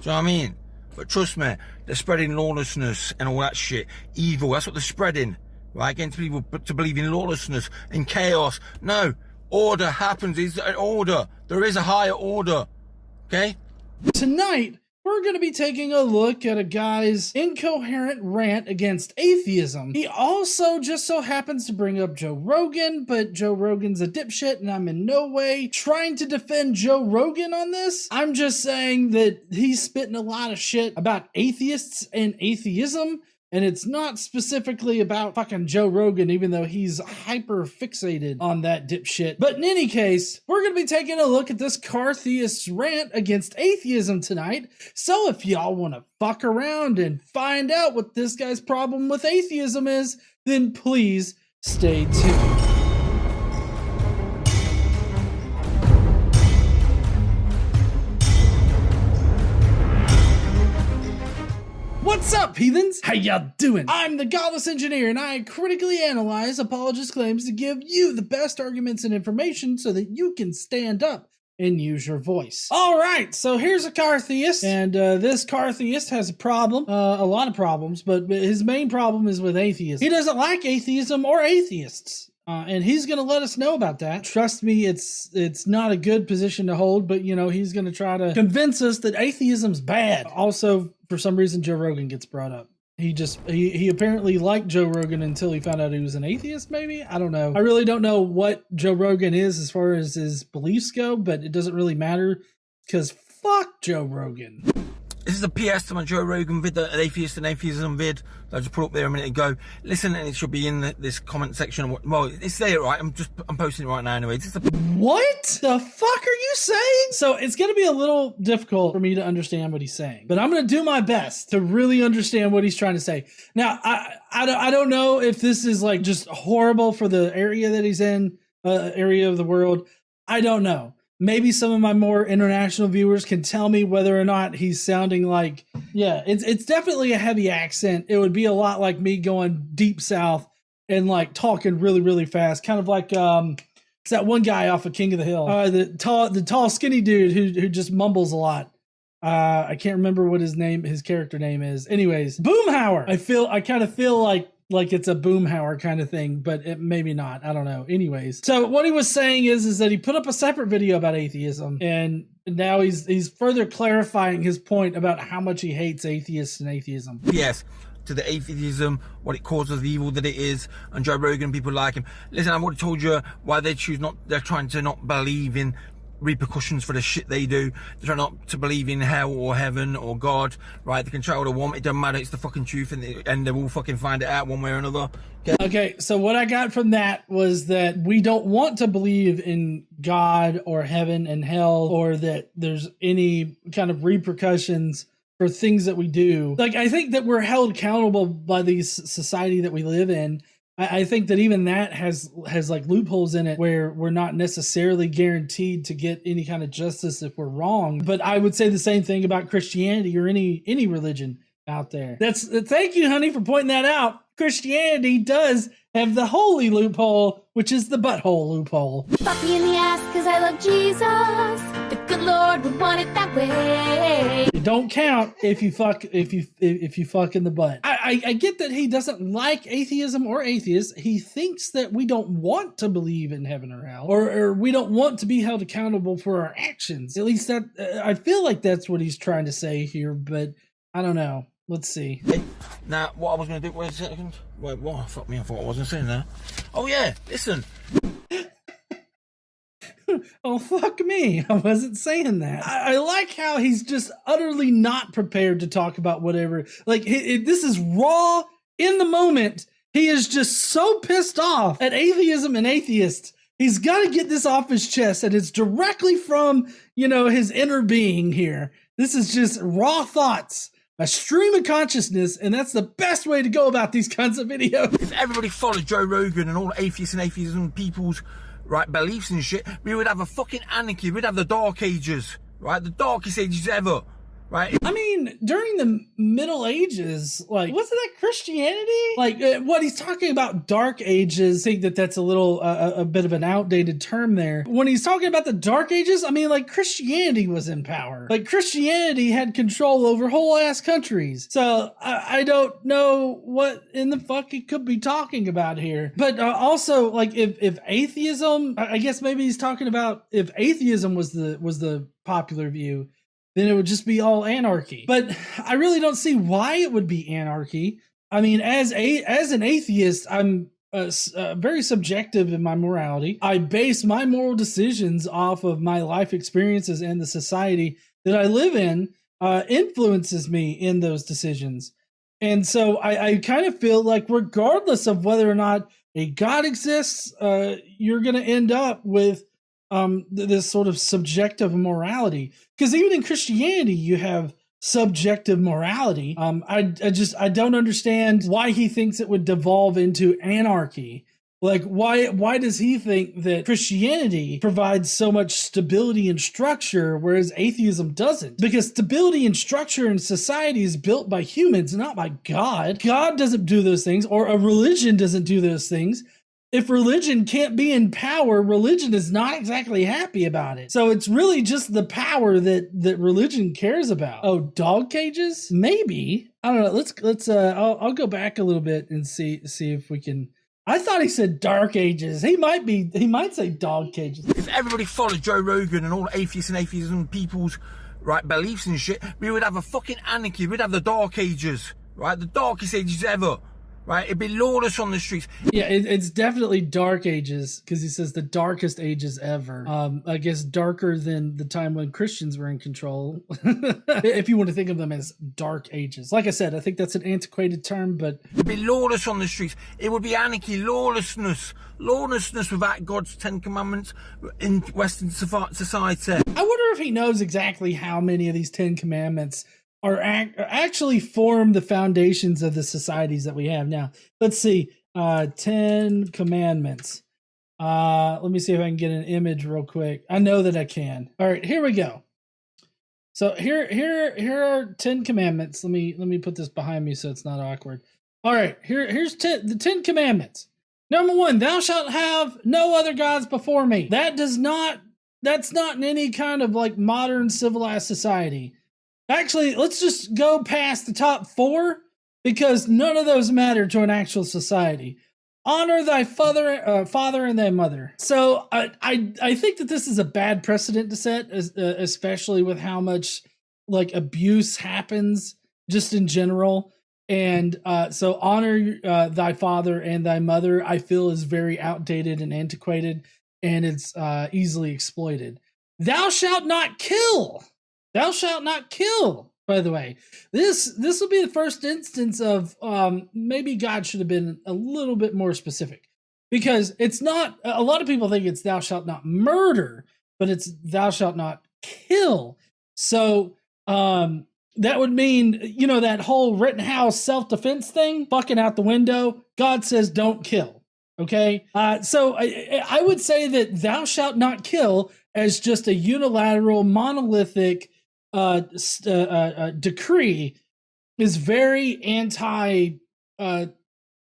Do you know what I mean? But trust me, they're spreading lawlessness and all that shit. Evil, that's what they're spreading. Right? Getting people to believe in lawlessness and chaos. No. Order happens. It's an order. There is a higher order. Okay? Tonight, we're going to be taking a look at a guy's incoherent rant against atheism. He also just so happens to bring up Joe Rogan, but Joe Rogan's a dipshit, and I'm in no way trying to defend Joe Rogan on this. I'm just saying that he's spitting a lot of shit about atheists and atheism, and it's not specifically about fucking Joe Rogan, even though he's hyper fixated on that dipshit. But in any case, we're going to be taking a look at this car theist's rant against atheism tonight. So if y'all want to fuck around and find out what this guy's problem with atheism is, then please stay tuned. What's up, heathens? How y'all doing? I'm the Godless engineer, and I critically analyze apologists' claims to give you the best arguments and information so that you can stand up and use your voice. All right, so here's a car theist, and this car theist has a problem, a lot of problems, but his main problem is with atheism. He doesn't like atheism or atheists. And he's going to let us know about that. Trust me, it's not a good position to hold, but, you know, he's going to try to convince us that atheism's bad. Also, for some reason, Joe Rogan gets brought up. He apparently liked Joe Rogan until he found out he was an atheist, maybe? I don't know. I really don't know what Joe Rogan is as far as his beliefs go, but it doesn't really matter because fuck Joe Rogan. This is a PS to my Joe Rogan vid, an atheist and atheism vid that I just put up there a minute ago. Listen, and it should be in this comment section. Well, it's there, right? I'm posting it right now anyway. What the fuck are you saying? So it's going to be a little difficult for me to understand what he's saying, but I'm going to do my best to really understand what he's trying to say. Now, I don't know if this is like just horrible for the area that he's in, area of the world. I don't know. Maybe some of my more international viewers can tell me whether or not he's sounding like, yeah, it's definitely a heavy accent. It would be a lot like me going deep south and like talking really, really fast. Kind of like, it's that one guy off of King of the Hill, the tall skinny dude who just mumbles a lot. I can't remember what his character name is. Anyways, Boomhauer. I kind of feel like it's a Boomhauer kind of thing, but maybe not. I don't know. Anyways, so what he was saying is that he put up a separate video about atheism, and now he's further clarifying his point about how much he hates atheists and atheism. Yes, to the atheism, what it causes, the evil that it is, and Joe Rogan, people like him. Listen, I've already told you why they're trying to not believe in repercussions for the shit they do. They're trying not to believe in hell or heaven or God, right? They can try what they want, it doesn't matter, it's the fucking truth, and they will fucking find it out one way or another. Okay, so what I got from that was that we don't want to believe in God or heaven and hell, or that there's any kind of repercussions for things that we do. Like, I think that we're held accountable by the society that we live in. I think that even that has like loopholes in it where we're not necessarily guaranteed to get any kind of justice if we're wrong. But I would say the same thing about Christianity or any religion out there. Thank you, honey, for pointing that out. Christianity does have the holy loophole, which is the butthole loophole. Fuck me in the ass because I love Jesus. The good Lord would want it that way. It don't count if you fuck in the butt. I get that he doesn't like atheism or atheists. He thinks that we don't want to believe in heaven or hell, or we don't want to be held accountable for our actions. At least that I feel like that's what he's trying to say here, but I don't know. Let's see. Hey, now, what I was going to do, wait a second. Wait, what? Fuck me, I thought I wasn't saying that. Oh, yeah, listen. Oh, fuck me. I wasn't saying that. I like how he's just utterly not prepared to talk about whatever. Like, this is raw in the moment. He is just so pissed off at atheism and atheists. He's got to get this off his chest, and it's directly from, his inner being here. This is just raw thoughts. A stream of consciousness, and that's the best way to go about these kinds of videos. If everybody followed Joe Rogan and all atheists and atheism people's beliefs and shit, we would have a fucking anarchy. We'd have the dark ages, right? The darkest ages ever. right? I mean, during the Middle Ages, like, wasn't that Christianity? Like, what he's talking about, Dark Ages, I think that that's a little, a bit of an outdated term there. When he's talking about the Dark Ages, I mean, like, Christianity was in power. Like, Christianity had control over whole ass countries. So, I don't know what in the fuck he could be talking about here. But also, like, if atheism, I guess maybe he's talking about if atheism was the popular view, then it would just be all anarchy. But I really don't see why it would be anarchy. I mean, as an atheist, I'm very subjective in my morality. I base my moral decisions off of my life experiences, and the society that I live in influences me in those decisions. And so I kind of feel like regardless of whether or not a God exists, you're going to end up with this sort of subjective morality, because even in Christianity you have subjective morality. I don't understand why he thinks it would devolve into anarchy. Like, why does he think that Christianity provides so much stability and structure, whereas atheism doesn't? Because stability and structure in society is built by humans, not by God. God doesn't do those things, or a religion doesn't do those things. If religion can't be in power, religion is not exactly happy about it. So it's really just the power that religion cares about. Oh, dog cages? Maybe. I don't know. Let's I'll go back a little bit and see if we can. I thought he said Dark Ages. He might say dog cages. If everybody followed Joe Rogan and all atheists and atheism people's right beliefs and shit, we would have a fucking anarchy. We'd have the Dark Ages, right? The darkest ages ever. Right, it'd be lawless on the streets. Yeah, it's definitely Dark Ages, because he says the darkest ages ever. I guess darker than the time when Christians were in control, if you want to think of them as Dark Ages. Like I said, I think that's an antiquated term, but it'd be lawless on the streets. It would be anarchy, lawlessness without God's 10 Commandments in Western society. I wonder if he knows exactly how many of these 10 Commandments are actually form the foundations of the societies that we have now. Let's see, 10 Commandments. Let me see if I can get an image real quick. I know that I can. All right, here we go. So here are 10 Commandments. Let me put this behind me so it's not awkward. All right, here's the 10 Commandments. Number 1, thou shalt have no other gods before me. That's not in any kind of like modern civilized society. Actually, let's just go past the top 4, because none of those matter to an actual society. Honor thy father and thy mother. So I think that this is a bad precedent to set, especially with how much like abuse happens just in general. And so honor thy father and thy mother, I feel, is very outdated and antiquated, and it's easily exploited. Thou shalt not kill. Thou shalt not kill, by the way. This will be the first instance of maybe God should have been a little bit more specific. Because it's not, a lot of people think it's thou shalt not murder, but it's thou shalt not kill. So that would mean, you know, that whole Rittenhouse self-defense thing, fucking out the window. God says don't kill, okay? So I would say that thou shalt not kill as just a unilateral, monolithic decree is very anti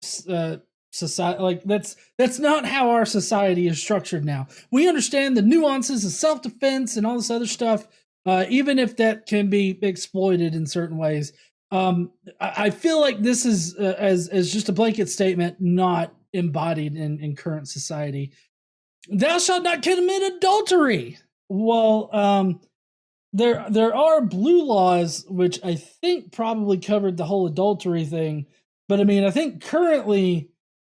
society. Like that's not how our society is structured now. We understand the nuances of self-defense and all this other stuff, even if that can be exploited in certain ways. I feel like this is as just a blanket statement, not embodied in current society. Thou shalt not commit adultery. Well, there are blue laws, which I think probably covered the whole adultery thing. But I mean, I think currently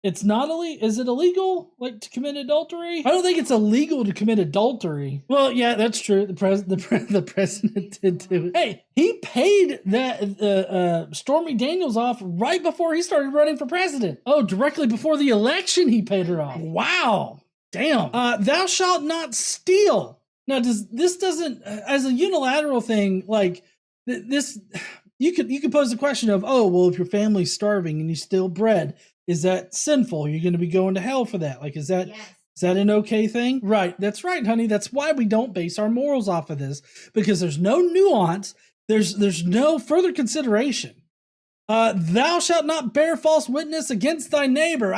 it's not illegal. Is it illegal, like, to commit adultery? I don't think it's illegal to commit adultery. Well, yeah, that's true. The president did do it. Hey, he paid that Stormy Daniels off right before he started running for president. Oh, directly before the election, he paid her off. Wow, damn. Thou shalt not steal. Now, this doesn't, as a unilateral thing, like this, you could pose the question of, oh, well, if your family's starving and you steal bread, is that sinful? You're going to be going to hell for that. Like, is that an okay thing? Right. That's right, honey. That's why we don't base our morals off of this, because there's no nuance There's no further consideration. Thou shalt not bear false witness against thy neighbor.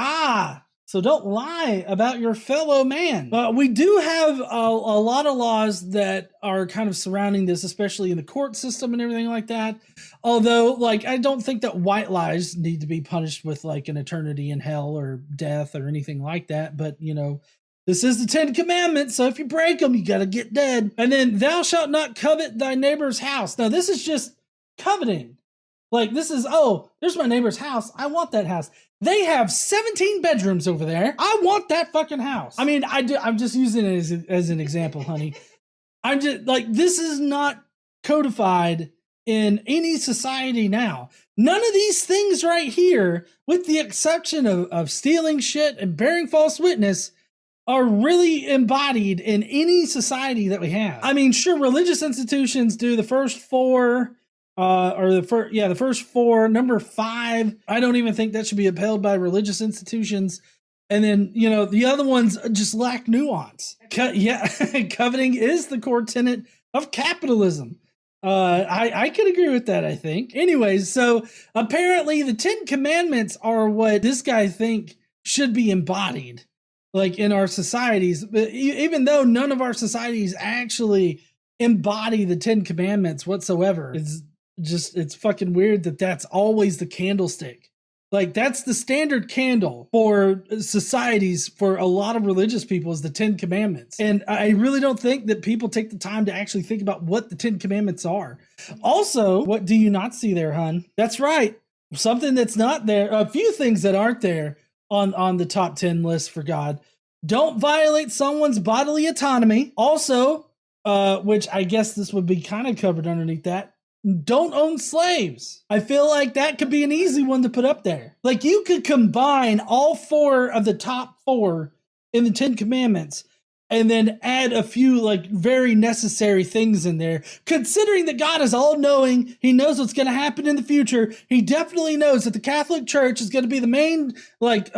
So don't lie about your fellow man. We do have a lot of laws that are kind of surrounding this, especially in the court system and everything like that. Although, like, I don't think that white lies need to be punished with like an eternity in hell or death or anything like that. But, you know, this is the 10 Commandments, so if you break them, you got to get dead. And then thou shalt not covet thy neighbor's house. Now, this is just coveting. Like, this is, oh, there's my neighbor's house. I want that house. They have 17 bedrooms over there. I want that fucking house. I mean, I'm just using it as an example, honey. I'm just, like, this is not codified in any society now. None of these things right here, with the exception of stealing shit and bearing false witness, are really embodied in any society that we have. I mean, sure, religious institutions do the first four, the first four. Number 5, I don't even think that should be upheld by religious institutions. And then, you know, the other ones just lack nuance. Coveting is the core tenet of capitalism. I could agree with that, I think. Anyways, so apparently the 10 Commandments are what this guy think should be embodied, like, in our societies. But even though none of our societies actually embody the 10 Commandments whatsoever, it's fucking weird that that's always the candlestick. Like, that's the standard candle for societies for a lot of religious people, is the 10 Commandments. And I really don't think that people take the time to actually think about what the 10 Commandments are. Also, what do you not see there, hun? That's right. Something that's not there. A few things that aren't there on the top 10 list for God. Don't violate someone's bodily autonomy. Also, which I guess this would be kind of covered underneath that, don't own slaves. I feel like that could be an easy one to put up there. Like, you could combine all 4 of the top 4 in the 10 Commandments and then add a few, like, very necessary things in there. Considering that God is all-knowing, he knows what's going to happen in the future. He definitely knows that the Catholic Church is going to be the main, like,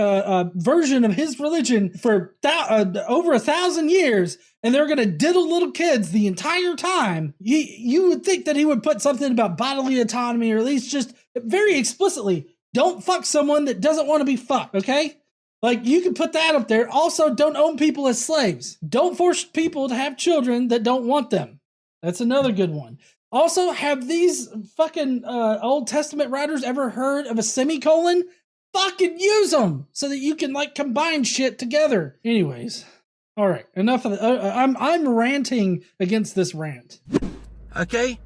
version of his religion for over 1,000 years, and they're going to diddle little kids the entire time. You would think that he would put something about bodily autonomy, or at least just very explicitly, don't fuck someone that doesn't want to be fucked, okay? Like, you can put that up there. Also, don't own people as slaves. Don't force people to have children that don't want them. That's another good one. Also, have these fucking Old Testament writers ever heard of a semicolon? Fucking use them so that you can, like, combine shit together. Anyways, all right, enough of that. I'm ranting against this rant. Okay,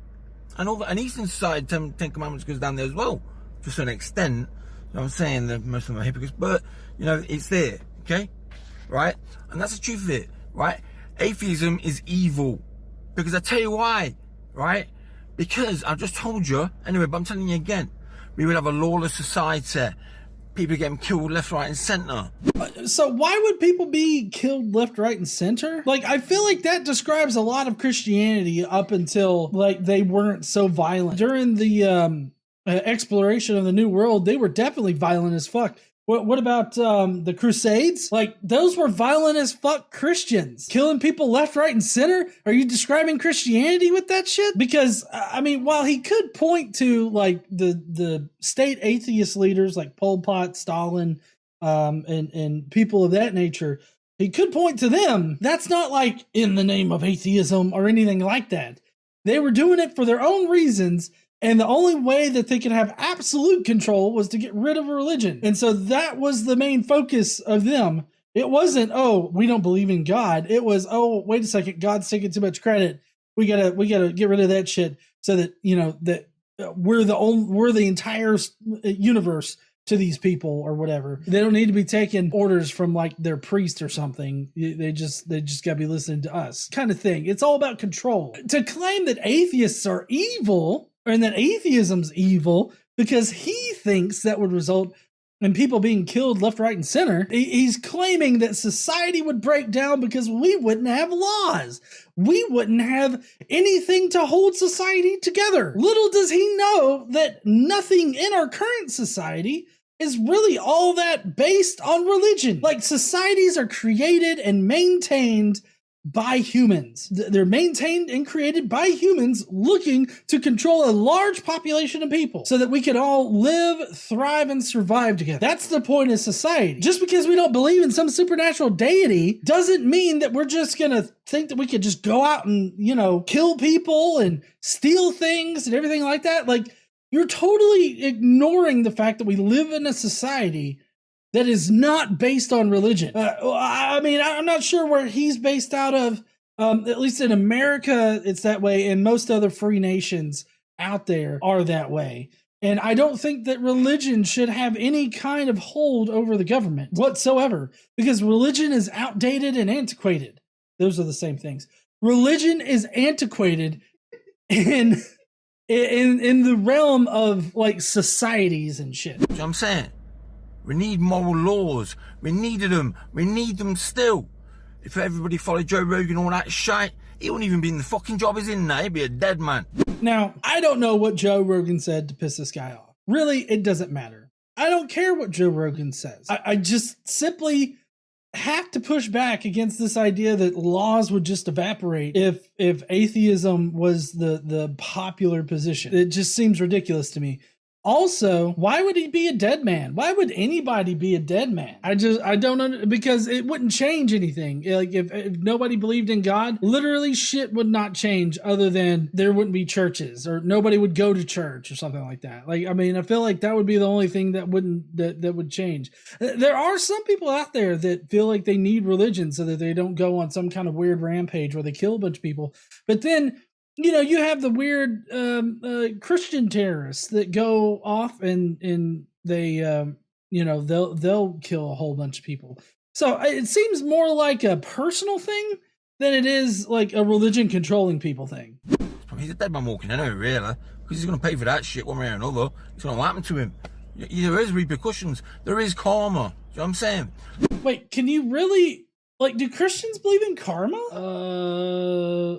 and all an Eastern side 10 Commandments goes down there as well, to an extent. You know what I'm saying? That most of them are hypocrites, but, you know, it's there, okay? Right? And that's the truth of it, right? Atheism is evil. Because I tell you why, right? Because I've just told you, anyway, but I'm telling you again, we would have a lawless society. People getting killed left, right, and center. So why would people be killed left, right, and center? Like, I feel like that describes a lot of Christianity up until, like, they weren't so violent. During the exploration of the New World, they were definitely violent as fuck. What about the Crusades? Like, those were violent as fuck Christians. Killing people left, right, and center? Are you describing Christianity with that shit? Because, I mean, while he could point to, like, the state atheist leaders like Pol Pot, Stalin, and people of that nature, he could point to them. That's not like in the name of atheism or anything like that. They were doing it for their own reasons. And the only way that they could have absolute control was to get rid of a religion. And so that was the main focus of them. It wasn't, oh, we don't believe in God. It was, oh, wait a second, God's taking too much credit. We gotta get rid of that shit so that, you know, that we're the entire universe to these people or whatever. They don't need to be taking orders from, like, their priest or something. They just gotta be listening to us, kind of thing. It's all about control. To claim that atheists are evil, and that atheism's evil because he thinks that would result in people being killed left, right, and center. He's claiming that society would break down because we wouldn't have laws. We wouldn't have anything to hold society together. Little does he know that nothing in our current society is really all that based on religion. Like, societies are created and maintained by humans. They're maintained and created by humans looking to control a large population of people so that we could all live, thrive, and survive together. That's the point of society. Just because we don't believe in some supernatural deity doesn't mean that we're just gonna think that we could just go out and, you know, kill people and steal things and everything like that. Like, you're totally ignoring the fact that we live in a society that is not based on religion. I mean, I'm not sure where he's based out of. At least in America, it's that way, and most other free nations out there are that way. And I don't think that religion should have any kind of hold over the government whatsoever, because religion is outdated and antiquated. Those are the same things. Religion is antiquated in the realm of like societies and shit. You know what I'm saying? We need moral laws. We needed them. We need them still. If everybody followed Joe Rogan and all that shit, he wouldn't even be in the fucking job he's in now. He'd be a dead man. Now, I don't know what Joe Rogan said to piss this guy off. Really, it doesn't matter. I don't care what Joe Rogan says. I just simply have to push back against this idea that laws would just evaporate if atheism was the popular position. It just seems ridiculous to me. Also, why would he be a dead man? Why would anybody be a dead man? I don't because it wouldn't change anything. Like if nobody believed in God, literally shit would not change other than there wouldn't be churches or nobody would go to church or something like that. Like, I mean, I feel like that would be the only thing that would change. There are some people out there that feel like they need religion so that they don't go on some kind of weird rampage where they kill a bunch of people. But then, you know, you have the weird Christian terrorists that go off and they, you know, they'll kill a whole bunch of people. So it seems more like a personal thing than it is like a religion controlling people thing. He's a dead man walking anyway, really, because he's going to pay for that shit one way or another. It's going to happen to him. There is repercussions. There is karma. You know what I'm saying? Wait, can you really... Like, do Christians believe in karma?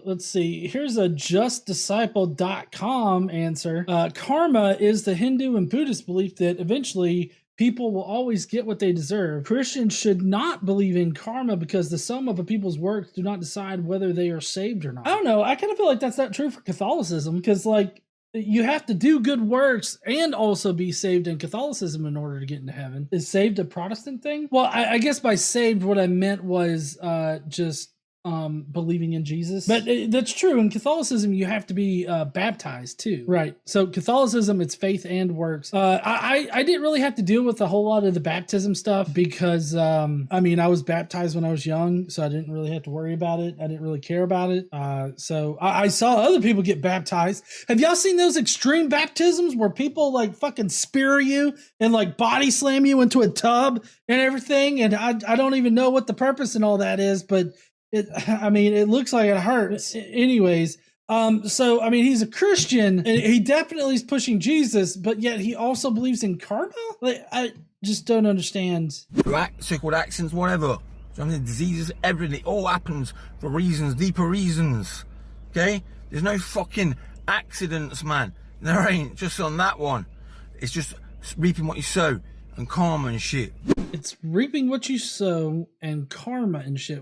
Let's see. Here's a justdisciple.com answer. Karma is the Hindu and Buddhist belief that eventually people will always get what they deserve. Christians should not believe in karma because the sum of a people's works do not decide whether they are saved or not. I don't know. I kind of feel like that's not true for Catholicism because, like, you have to do good works and also be saved in Catholicism in order to get into heaven. Is saved a Protestant thing? Well, I guess by saved, what I meant was just believing in Jesus. But that's true. In Catholicism, you have to be baptized too. Right. So Catholicism, it's faith and works. I didn't really have to deal with a whole lot of the baptism stuff because, I mean, I was baptized when I was young, so I didn't really have to worry about it. I didn't really care about it. So I saw other people get baptized. Have y'all seen those extreme baptisms where people like fucking spear you and like body slam you into a tub and everything? And I don't even know what the purpose and all that is, but I mean, it looks like it hurts. Anyways, so, I mean, he's a Christian, and he definitely is pushing Jesus, but yet he also believes in karma? Like, I just don't understand. So-called accidents, whatever. So, diseases, everything. It all happens for reasons, deeper reasons. Okay? There's no fucking accidents, man. There ain't. Just on that one. It's just reaping what you sow and karma and shit. It's reaping what you sow and karma and shit.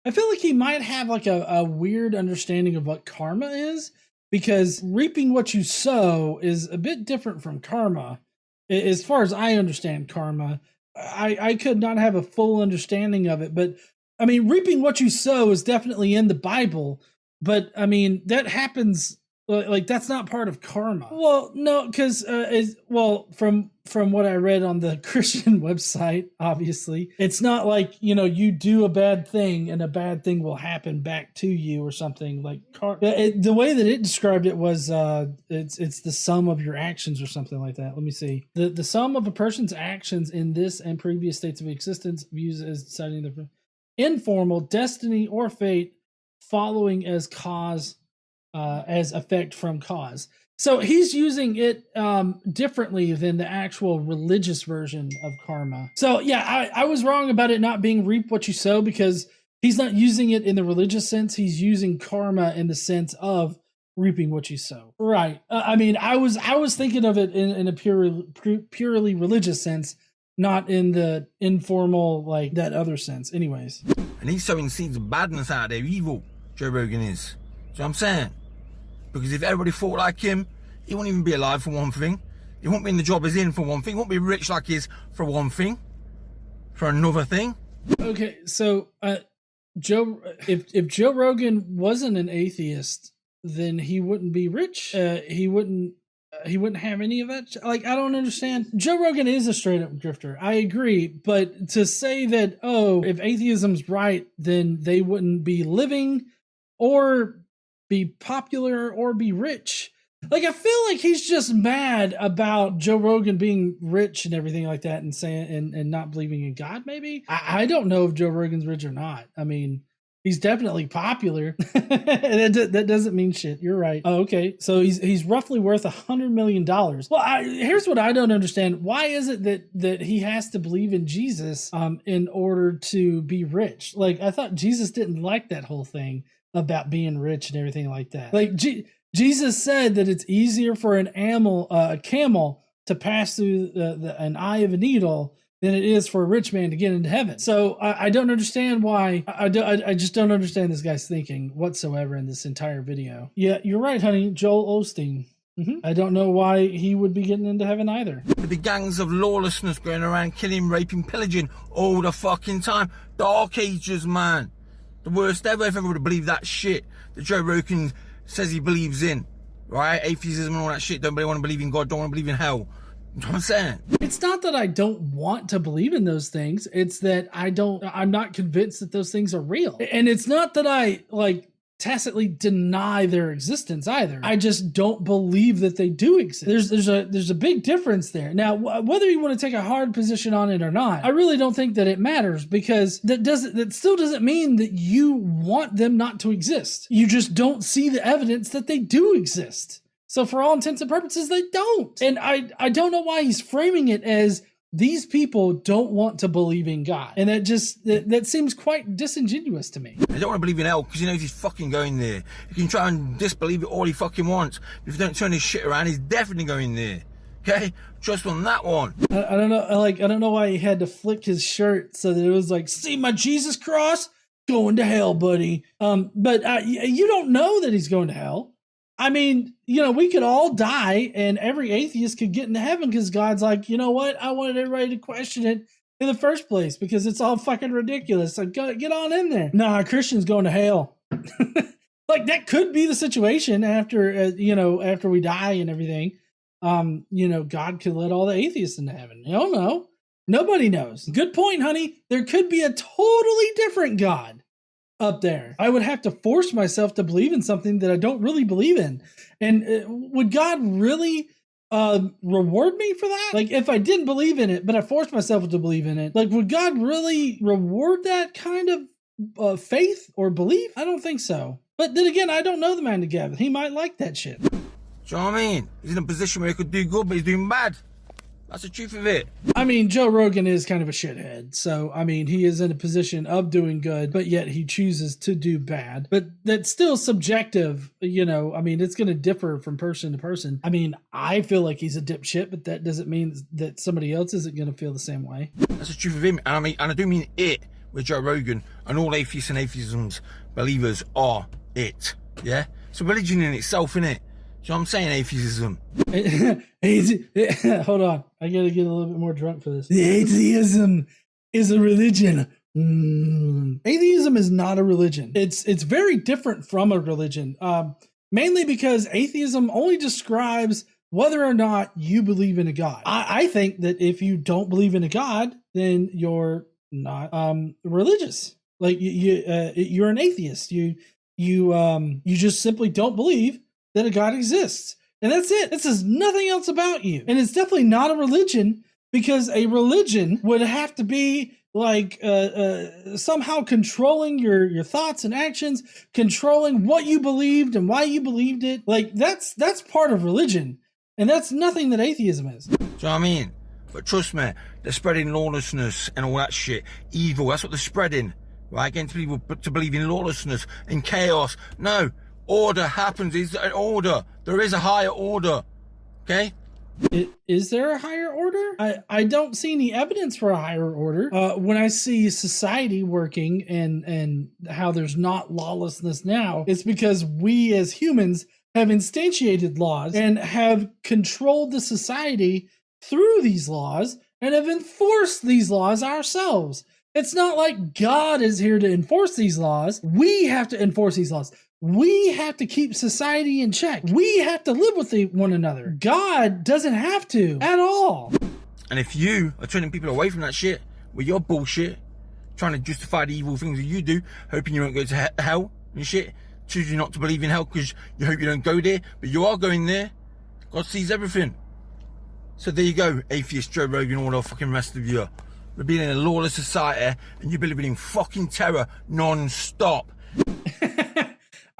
I feel like he might have like a weird understanding of what karma is, because reaping what you sow is a bit different from karma. As far as I understand karma, I could not have a full understanding of it, but I mean, reaping what you sow is definitely in the Bible, but I mean, that happens. Like that's not part of karma. Well, no, because from what I read on the Christian website, obviously, it's not like, you know, you do a bad thing and a bad thing will happen back to you or something. Like the way that it described it was it's the sum of your actions or something like that. Let me see. The sum of a person's actions in this and previous states of existence views as deciding the informal destiny or fate following as cause. As effect from cause. So he's using it differently than the actual religious version of karma. So yeah, I was wrong about it not being reap what you sow, because he's not using it in the religious sense. He's using karma in the sense of reaping what you sow. Right. I mean, I was thinking of it in a purely religious sense, not in the informal, like that other sense. Anyways. And he's sowing seeds of badness out there, evil, Joe Rogan is. So I'm saying, because if everybody thought like him, he wouldn't even be alive for one thing. He won't be in the job he's in for one thing. He won't be rich like he is for one thing. For another thing. Okay, so Joe, if Joe Rogan wasn't an atheist, then he wouldn't be rich. He wouldn't have any of that. Like, I don't understand. Joe Rogan is a straight up drifter. I agree. But to say that, oh, if atheism's right, then they wouldn't be living or be popular or be rich. Like, I feel like he's just mad about Joe Rogan being rich and everything like that, and saying and not believing in God. Maybe I don't know if Joe Rogan's rich or not. I mean, he's definitely popular. that doesn't mean shit. You're right. Oh, okay, so he's roughly worth $100 million. Well, here's what I don't understand. Why is it that he has to believe in Jesus in order to be rich? Like, I thought Jesus didn't like that whole thing about being rich and everything like that. Like, Jesus said that it's easier for a camel to pass through an eye of a needle than it is for a rich man to get into heaven. So I don't understand why. I just don't understand this guy's thinking whatsoever in this entire video. Yeah, you're right, honey. Joel Osteen. I don't know why he would be getting into heaven either. With the gangs of lawlessness going around killing, raping, pillaging all the fucking time. Dark Ages, man. The worst ever. If everyone would believe that shit that Joe Rogan says he believes in, right? Atheism and all that shit. Don't really want to believe in God, don't want to believe in hell. You know what I'm saying? It's not that I don't want to believe in those things. It's that I'm not convinced that those things are real. And it's not that I tacitly deny their existence either. I just don't believe that they do exist. There's a big difference there. Now, whether you want to take a hard position on it or not, I really don't think that it matters, because that still doesn't mean that you want them not to exist. You just don't see the evidence that they do exist. So for all intents and purposes, they don't. And I don't know why he's framing it as these people don't want to believe in God. And that seems quite disingenuous to me. They don't want to believe in hell because he knows he's fucking going there. He can try and disbelieve it all he fucking wants. If you don't turn his shit around, he's definitely going there. Okay? Trust on that one. I don't know. I don't know why he had to flick his shirt so that it was like, see my Jesus cross? Going to hell, buddy. But you don't know that he's going to hell. I mean, we could all die and every atheist could get into heaven because God's like, you know what? I wanted everybody to question it in the first place because it's all fucking ridiculous. So get on in there. Nah, Christians going to hell. Like, that could be the situation after we die and everything. God could let all the atheists into heaven. You don't know. Nobody knows. Good point, honey. There could be a totally different God up there. I would have to force myself to believe in something that I don't really believe in. And would God really reward me for that? Like, if I didn't believe in it, but I forced myself to believe in it, like, would God really reward that kind of faith or belief? I don't think so. But then again, I don't know the man together. He might like that shit. Do you know what I mean? He's in a position where he could do good, but he's doing bad. That's the truth of it. I mean, Joe Rogan is kind of a shithead. So, I mean, he is in a position of doing good, but yet he chooses to do bad. But that's still subjective, I mean, it's going to differ from person to person. I mean, I feel like he's a dipshit, but that doesn't mean that somebody else isn't going to feel the same way. That's the truth of him. And I do mean it with Joe Rogan, and all atheists and atheism's believers are it. Yeah? It's a religion in itself, innit? So I'm saying atheism. Hold on. I gotta get a little bit more drunk for this. The atheism is a religion. Atheism is not a religion. It's very different from a religion. Mainly because atheism only describes whether or not you believe in a God. I think that if you don't believe in a God, then you're not religious. Like you're an atheist. You just simply don't believe that a God exists. And that's it. This is nothing else about you. And it's definitely not a religion, because a religion would have to be like somehow controlling your thoughts and actions, controlling what you believed and why you believed it. Like, that's part of religion. And that's nothing that atheism is. Do you know what I mean? But trust me, they're spreading lawlessness and all that shit. Evil, that's what they're spreading. Right? Getting people to believe in lawlessness and chaos. No. Order happens. It's an order. There is a higher order. Okay? Is there a higher order? I don't see any evidence for a higher order. When I see society working and how there's not lawlessness now, it's because we as humans have instantiated laws and have controlled the society through these laws and have enforced these laws ourselves. It's not like God is here to enforce these laws. We have to enforce these laws. We have to keep society in check. We have to live with one another. God doesn't have to at all. And if you are turning people away from that shit with your bullshit, trying to justify the evil things that you do, hoping you won't go to hell and shit, choosing not to believe in hell because you hope you don't go there, but you are going there, God sees everything. So there you go, atheist Joe Rogan, all the fucking rest of you. We're being in a lawless society and you're believing in fucking terror non-stop.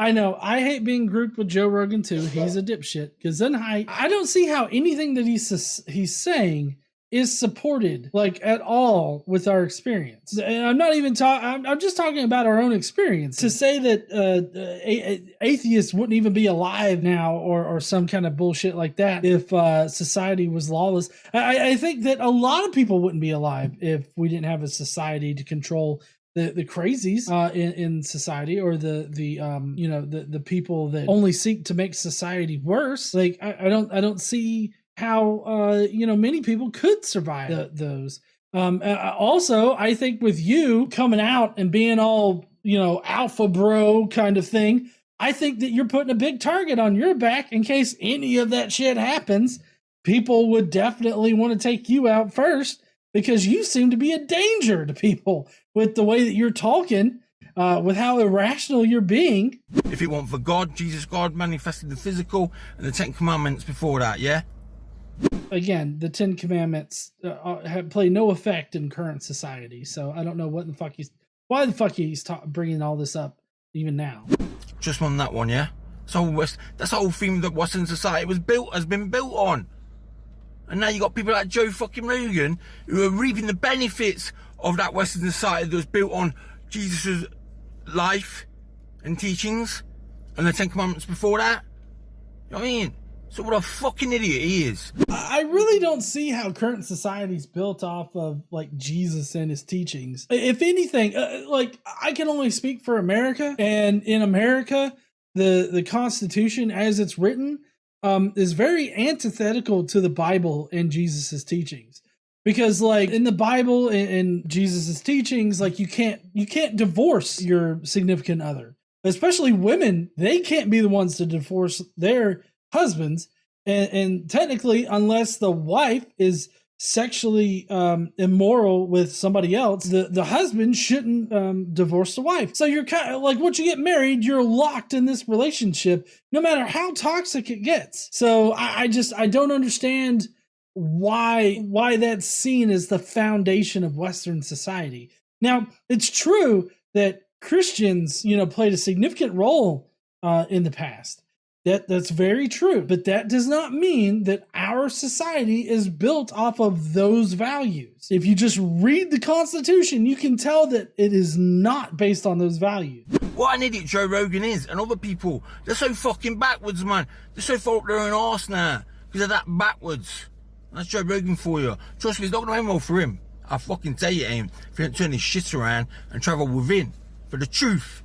I know. I hate being grouped with Joe Rogan too. He's a dipshit. Because then I don't see how anything that he's saying is supported like at all with our experience. And I'm not even talking. I'm just talking about our own experience. To say that atheists wouldn't even be alive now, or some kind of bullshit like that, if society was lawless. I think that a lot of people wouldn't be alive if we didn't have a society to control the crazies in society, or the people that only seek to make society worse. Like I don't see how many people could survive those. Also, I think with you coming out and being all alpha bro kind of thing, I think that you're putting a big target on your back in case any of that shit happens. People would definitely want to take you out first, because you seem to be a danger to people with the way that you're talking, with how irrational you're being. If it weren't for God, Jesus God manifested the physical, and the 10 Commandments before that, yeah? Again, the 10 Commandments play no effect in current society, so I don't know why the fuck he's bringing all this up even now. Just on that one, yeah? That's the whole theme that Western society has been built on. And now you got people like Joe fucking Rogan who are reaping the benefits of that Western society that was built on Jesus' life and teachings and the 10 Commandments before that. You know what I mean? So what a fucking idiot he is. I really don't see how current society's built off of like Jesus and his teachings. If anything, like I can only speak for America, and in America, the Constitution as it's written is very antithetical to the Bible and Jesus's teachings. Because like in the Bible and Jesus's teachings, like you can't divorce your significant other, especially women. They can't be the ones to divorce their husbands, and technically, unless the wife is sexually immoral with somebody else, the husband shouldn't divorce the wife. So you're kind of like, once you get married, you're locked in this relationship, no matter how toxic it gets. So I don't understand why that's seen as the foundation of Western society. Now, it's true that Christians, played a significant role in the past. That's very true, but that does not mean that our society is built off of those values. If you just read the Constitution, you can tell that it is not based on those values. What an idiot Joe Rogan is, and other people. They're so fucking backwards, man. They're so far up their own arse now, because they're that backwards. That's Joe Rogan for you. Trust me, it's not going to end well for him. I fucking tell you, aim, if you don't turn his shit around and travel within for the truth.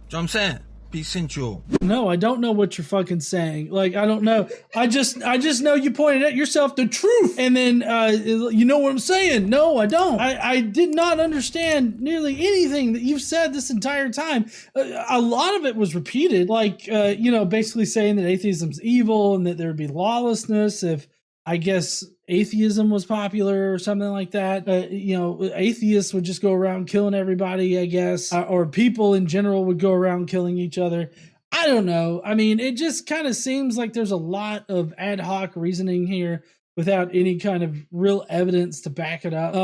Do you know what I'm saying? Be sensual. No, I don't know what you're fucking saying. Like, I don't know. I just know you pointed at yourself the truth. And then, you know what I'm saying? No, I don't. I did not understand nearly anything that you've said this entire time. A lot of it was repeated. Like, basically saying that atheism's evil and that there would be lawlessness if, I guess, atheism was popular or something like that. Atheists would just go around killing everybody, I guess, or people in general would go around killing each other. I don't know. I mean, it just kind of seems like there's a lot of ad hoc reasoning here without any kind of real evidence to back it up.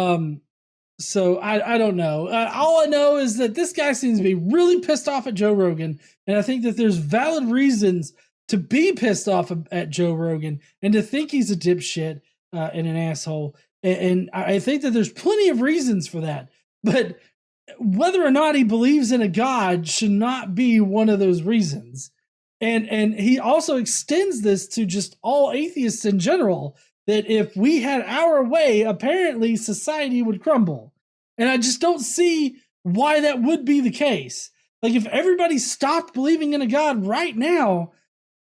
So I don't know. All I know is that this guy seems to be really pissed off at Joe Rogan, and I think that there's valid reasons to be pissed off at Joe Rogan and to think he's a dipshit and an asshole. And I think that there's plenty of reasons for that. But whether or not he believes in a God should not be one of those reasons. And he also extends this to just all atheists in general, that if we had our way, apparently society would crumble. And I just don't see why that would be the case. Like, if everybody stopped believing in a God right now,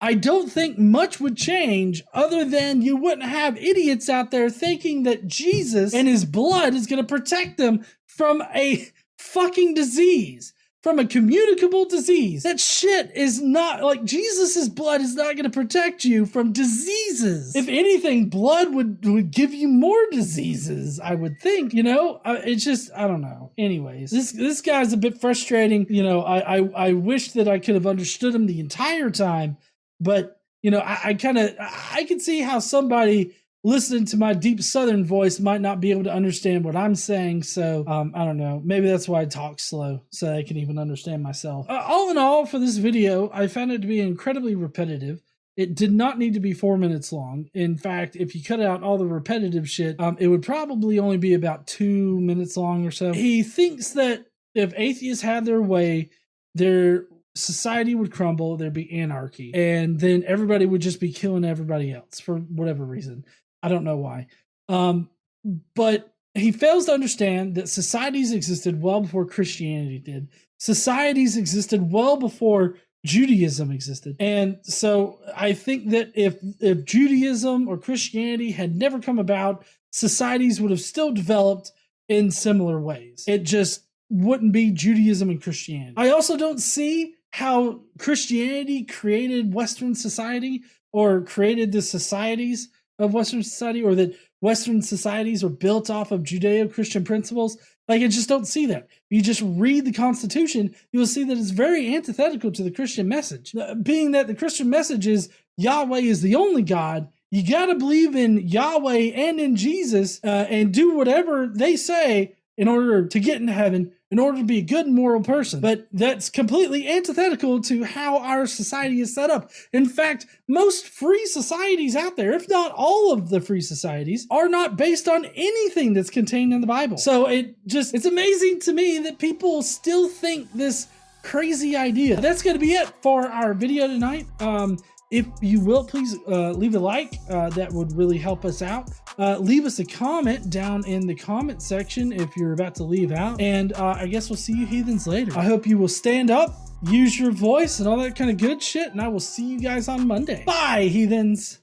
I don't think much would change, other than you wouldn't have idiots out there thinking that Jesus and his blood is going to protect them from a fucking disease, from a communicable disease. That shit is not, like, Jesus's blood is not going to protect you from diseases. If anything, blood would give you more diseases, I would think, you know? It's just, I don't know. Anyways, this guy's a bit frustrating. You know, I wish that I could have understood him the entire time, but, you know, I can see how somebody listening to my deep Southern voice might not be able to understand what I'm saying. So I don't know. Maybe that's why I talk slow, so I can even understand myself. All in all, for this video, I found it to be incredibly repetitive. It did not need to be 4 minutes long. In fact, if you cut out all the repetitive shit, it would probably only be about 2 minutes long or so. He thinks that if atheists had their way, their society would crumble, there'd be anarchy, and then everybody would just be killing everybody else for whatever reason. I don't know why. But he fails to understand that societies existed well before Christianity did. Societies existed well before Judaism existed. And so I think that if Judaism or Christianity had never come about, societies would have still developed in similar ways. It just wouldn't be Judaism and Christianity. I also don't see how Christianity created Western society, or created the societies of Western society, or that Western societies are built off of Judeo-Christian principles. Like, I just don't see that. You just read the Constitution, you'll see that it's very antithetical to the Christian message. Being that the Christian message is Yahweh is the only God, you got to believe in Yahweh and in Jesus, and do whatever they say in order to get into heaven, in order to be a good and moral person. But that's completely antithetical to how our society is set up. In fact, most free societies out there, if not all of the free societies, are not based on anything that's contained in the Bible. So it's amazing to me that people still think this crazy idea. That's going to be it for our video tonight. If you will, please leave a like. That would really help us out. Leave us a comment down in the comment section if you're about to leave out. And I guess we'll see you heathens later. I hope you will stand up, use your voice, and all that kind of good shit. And I will see you guys on Monday. Bye, heathens.